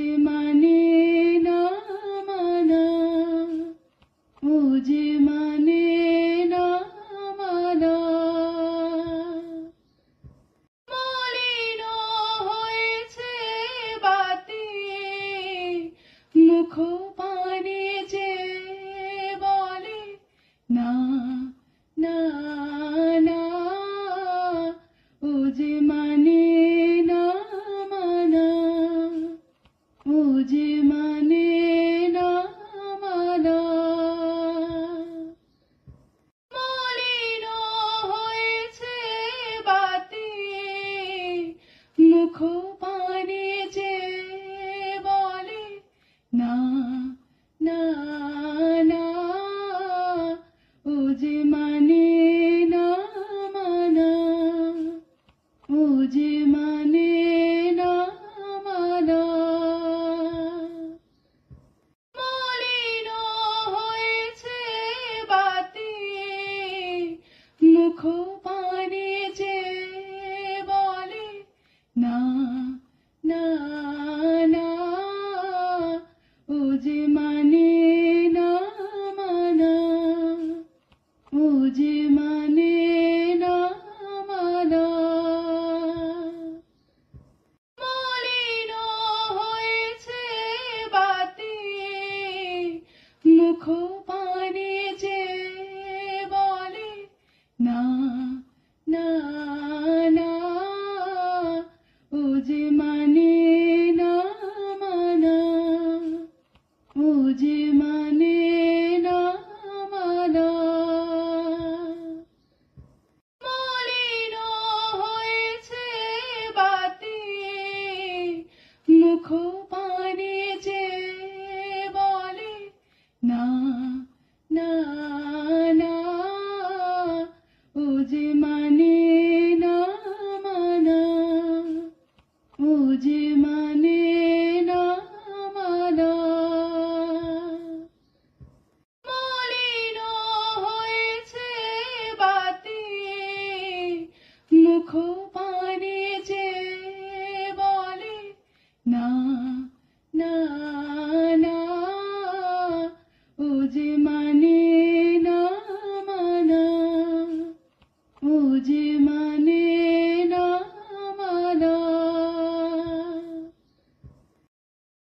যে মানে না মানা, ও যে মানে না মানা। মলিন হয়েছে বাতি, মুখ পানে যে বলে না না না, ও যে মানে না মানা, ও যে মানে না মানা। মলিন হয়েছে বাতি, মুখ পানে যে বলে না না না, ও যে মানে না মানা, ও যে মানে না মানা। মলিন হয়েছে বাতি, মুখ পানে যে বলে না না না, ও যে মানে না মানা, ও যে মানে না মানা। মলিন হয়েছে বাতি, মুখ পানে যে বলে না না না, ও যে মানে না মানা, ও যে মানে না মানা। মলিন হয়েছে বাতি, মুখ পানে